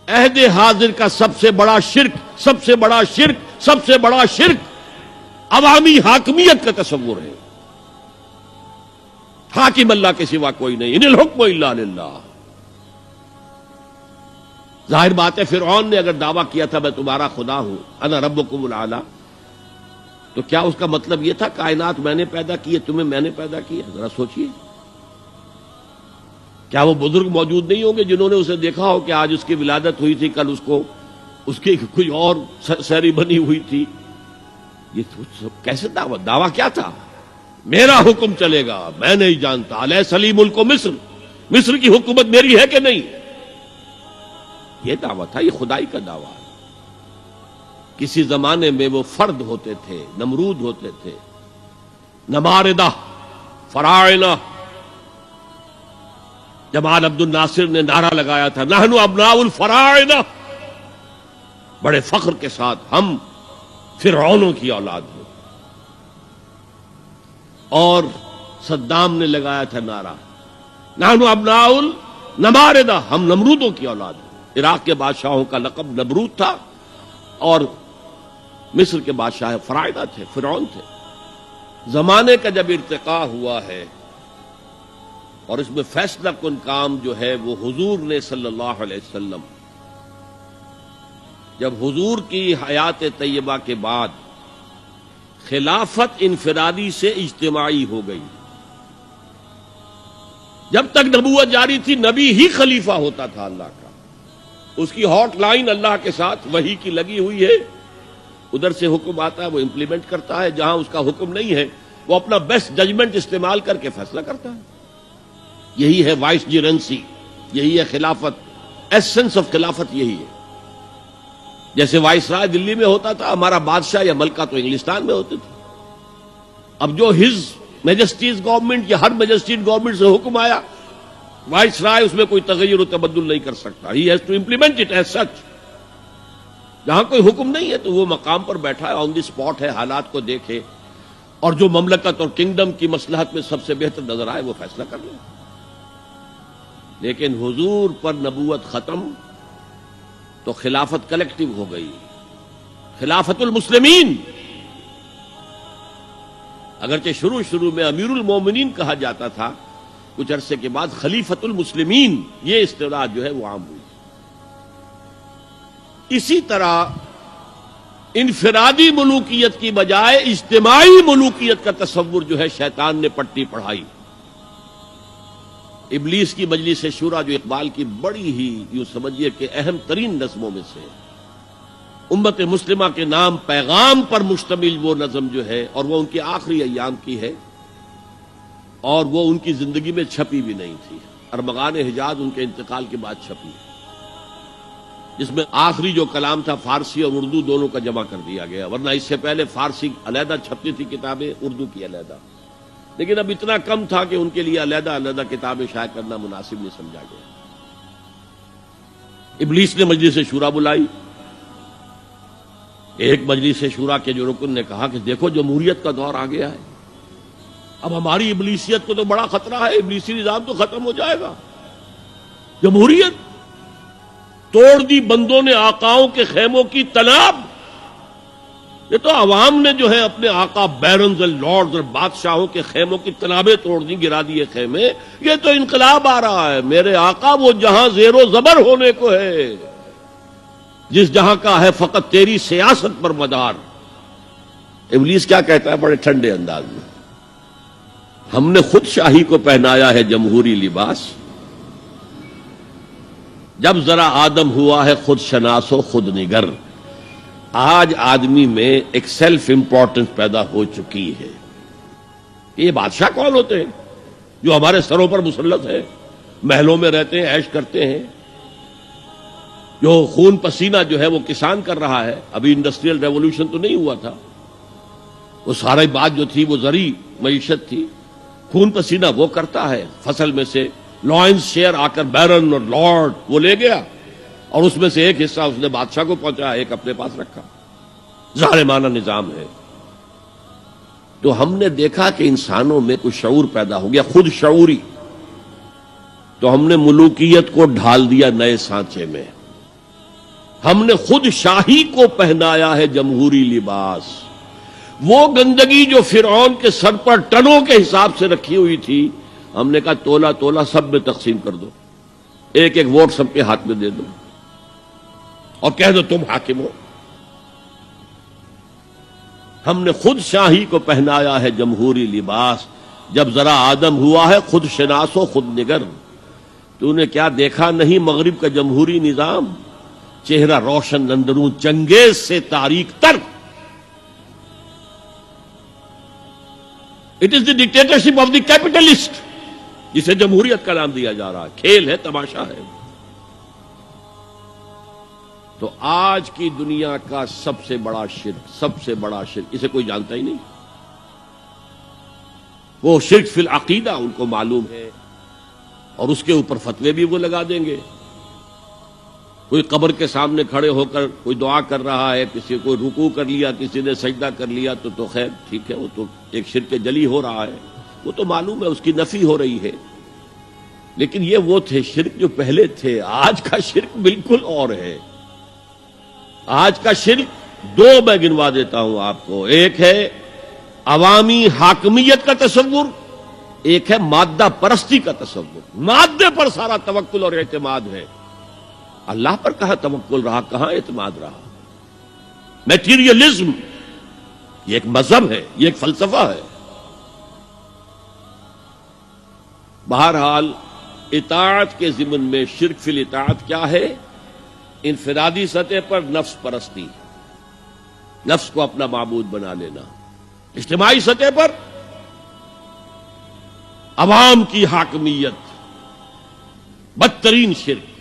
عہد حاضر کا سب سے بڑا شرک عوامی حاکمیت کا تصور ہے. حاکم اللہ کے سوا کوئی نہیں. ان الحکم الا للہ. ظاہر بات ہے فرعون نے اگر دعویٰ کیا تھا میں تمہارا خدا ہوں، انا ربکم الاعلی، تو کیا اس کا مطلب یہ تھا کائنات میں نے پیدا کی ہے، تمہیں میں نے پیدا کیا؟ ذرا سوچئے. کیا وہ بزرگ موجود نہیں ہوں گے جنہوں نے اسے دیکھا ہو کہ آج اس کی ولادت ہوئی تھی، کل اس کی کوئی اور سیری بنی ہوئی تھی؟ یہ کیسے دعویٰ کیا تھا؟ میرا حکم چلے گا، میں نہیں جانتا. الیس لی ملک مصر کی حکومت میری ہے کہ نہیں؟ یہ دعویٰ تھا، یہ خدائی کا دعویٰ. کسی زمانے میں وہ فرد ہوتے تھے، نمرود ہوتے تھے، نماردہ، فراعنہ. جمال عبد الناصر نے نعرہ لگایا تھا نحن ابناء الفراعنہ، بڑے فخر کے ساتھ ہم فرعونوں کی اولاد ہیں. اور صدام نے لگایا تھا نعرہ نحن ابناء النماردہ، ہم نمرودوں کی اولاد ہیں. عراق کے بادشاہوں کا لقب نمرود تھا اور مصر کے بادشاہ فراعنہ تھے، فرعون تھے. زمانے کا جب ارتقاء ہوا ہے اور اس میں فیصلہ کن کام جو ہے وہ حضور نے صلی اللہ علیہ وسلم، جب حضور کی حیات طیبہ کے بعد خلافت انفرادی سے اجتماعی ہو گئی. جب تک نبوت جاری تھی نبی ہی خلیفہ ہوتا تھا اللہ کا، اس کی ہاٹ لائن اللہ کے ساتھ وحی کی لگی ہوئی ہے. ادھر سے حکم آتا ہے وہ امپلیمنٹ کرتا ہے، جہاں اس کا حکم نہیں ہے وہ اپنا بیسٹ ججمنٹ استعمال کر کے فیصلہ کرتا ہے. یہی ہے وائس جیرنسی، یہی ہے خلافت. ایسنس آف خلافت یہی ہے. جیسے وائس رائے دلی میں ہوتا تھا، ہمارا بادشاہ یا ملکہ تو انگلستان میں ہوتے تھے. اب جو ہز میجسٹیز گورنمنٹ یا ہر میجسٹیز گورنمنٹ سے حکم آیا، وائس رائے اس میں کوئی تغیر و تبدل نہیں کر سکتا. He has to implement it as such. جہاں کوئی حکم نہیں ہے تو وہ مقام پر بیٹھا ہے، آن دی اسپاٹ ہے، حالات کو دیکھے اور جو مملکت اور کنگڈم کی مصلحت میں سب سے بہتر نظر آئے وہ فیصلہ کر لے. لیکن حضور پر نبوت ختم تو خلافت کلیکٹو ہو گئی، خلافت المسلمین. اگرچہ شروع میں امیر المومنین کہا جاتا تھا، کچھ عرصے کے بعد خلیفت المسلمین یہ اصطلاح جو ہے وہ عام ہوئی. اسی طرح انفرادی ملوکیت کی بجائے اجتماعی ملوکیت کا تصور جو ہے شیطان نے پٹی پڑھائی. ابلیس کی مجلس شورا جو اقبال کی بڑی ہی یوں سمجھیے کہ اہم ترین نظموں میں سے، امت مسلمہ کے نام پیغام پر مشتمل وہ نظم جو ہے، اور وہ ان کے آخری ایام کی ہے اور وہ ان کی زندگی میں چھپی بھی نہیں تھی. ارمغان حجاز ان کے انتقال کے بعد چھپی، جس میں آخری جو کلام تھا فارسی اور اردو دونوں کا جمع کر دیا گیا، ورنہ اس سے پہلے فارسی علیحدہ چھپتی تھی کتابیں، اردو کی علیحدہ. لیکن اب اتنا کم تھا کہ ان کے لیے علیحدہ کتابیں شائع کرنا مناسب نہیں سمجھا گیا. ابلیس نے مجلس شورا بلائی. ایک مجلس شورا کے جو رکن نے کہا کہ دیکھو جمہوریت کا دور آ گیا ہے، اب ہماری ابلیسیت کو تو بڑا خطرہ ہے، ابلیسی نظام تو ختم ہو جائے گا. جمہوریت توڑ دی بندوں نے آقاؤں کے خیموں کی تناب. یہ تو عوام نے جو ہے اپنے آقا بیرنز اور لارڈز اور بادشاہوں کے خیموں کی تنابیں توڑ دی، گرا دیے خیمے. یہ تو انقلاب آ رہا ہے. میرے آقا وہ جہاں زیر و زبر ہونے کو ہے، جس جہاں کا ہے فقط تیری سیاست پر مدار. ابلیس کیا کہتا ہے بڑے ٹھنڈے انداز میں، ہم نے خود شاہی کو پہنایا ہے جمہوری لباس، جب ذرا آدم ہوا ہے خود شناس و خود نگر. آج آدمی میں ایک سیلف امپورٹنس پیدا ہو چکی ہے. یہ بادشاہ کون ہوتے ہیں جو ہمارے سروں پر مسلط ہے، محلوں میں رہتے ہیں، عیش کرتے ہیں، جو خون پسینہ جو ہے وہ کسان کر رہا ہے. ابھی انڈسٹریل ریولوشن تو نہیں ہوا تھا، وہ ساری بات جو تھی وہ زرعی معیشت تھی. خون پسینہ وہ کرتا ہے، فصل میں سے لائنز شیئر آ کر بیرن اور لارڈ وہ لے گیا اور اس میں سے ایک حصہ اس نے بادشاہ کو پہنچایا، ایک اپنے پاس رکھا. ظالمانہ نظام ہے. تو ہم نے دیکھا کہ انسانوں میں کچھ شعور پیدا ہو گیا، خود شعوری. تو ہم نے ملوکیت کو ڈھال دیا نئے سانچے میں. ہم نے خود شاہی کو پہنایا ہے جمہوری لباس. وہ گندگی جو فرعون کے سر پر ٹنوں کے حساب سے رکھی ہوئی تھی، ہم نے کہا تولا تولا سب میں تقسیم کر دو، ایک ایک ووٹ سب کے ہاتھ میں دے دو اور کہہ دو تم حاکم ہو. ہم نے خود شاہی کو پہنایا ہے جمہوری لباس. جب ذرا آدم ہوا ہے خود شناس و خود نگر. تو نے کیا دیکھا نہیں مغرب کا جمہوری نظام؟ چہرہ روشن اندروں چنگیز سے تاریک تر. It is the dictatorship of the capitalist, جسے جمہوریت کا نام دیا جا رہا ہے. کھیل ہے، تماشا ہے. تو آج کی دنیا کا سب سے بڑا شرک اسے کوئی جانتا ہی نہیں. وہ شرک فی العقیدہ ان کو معلوم ہے، اور اس کے اوپر فتوے بھی وہ لگا دیں گے. کوئی قبر کے سامنے کھڑے ہو کر کوئی دعا کر رہا ہے، کسی کو رکوع کر لیا، کسی نے سجدہ کر لیا، تو خیر ٹھیک ہے، وہ تو ایک شرک جلی ہو رہا ہے، وہ تو معلوم ہے، اس کی نفی ہو رہی ہے. لیکن یہ وہ تھے شرک جو پہلے تھے. آج کا شرک بالکل اور ہے. آج کا شرک دو میں گنوا دیتا ہوں آپ کو. ایک ہے عوامی حاکمیت کا تصور، ایک ہے مادہ پرستی کا تصور. مادے پر سارا توکل اور اعتماد ہے. اللہ پر کہاں توکل رہا، کہاں اعتماد رہا؟ میٹیریلزم یہ ایک مذہب ہے، یہ ایک فلسفہ ہے. بہرحال اطاعت کے ضمن میں شرک فی الاطاعت کیا ہے؟ انفرادی سطح پر نفس پرستی، نفس کو اپنا معبود بنا لینا. اجتماعی سطح پر عوام کی حاکمیت، بدترین شرک.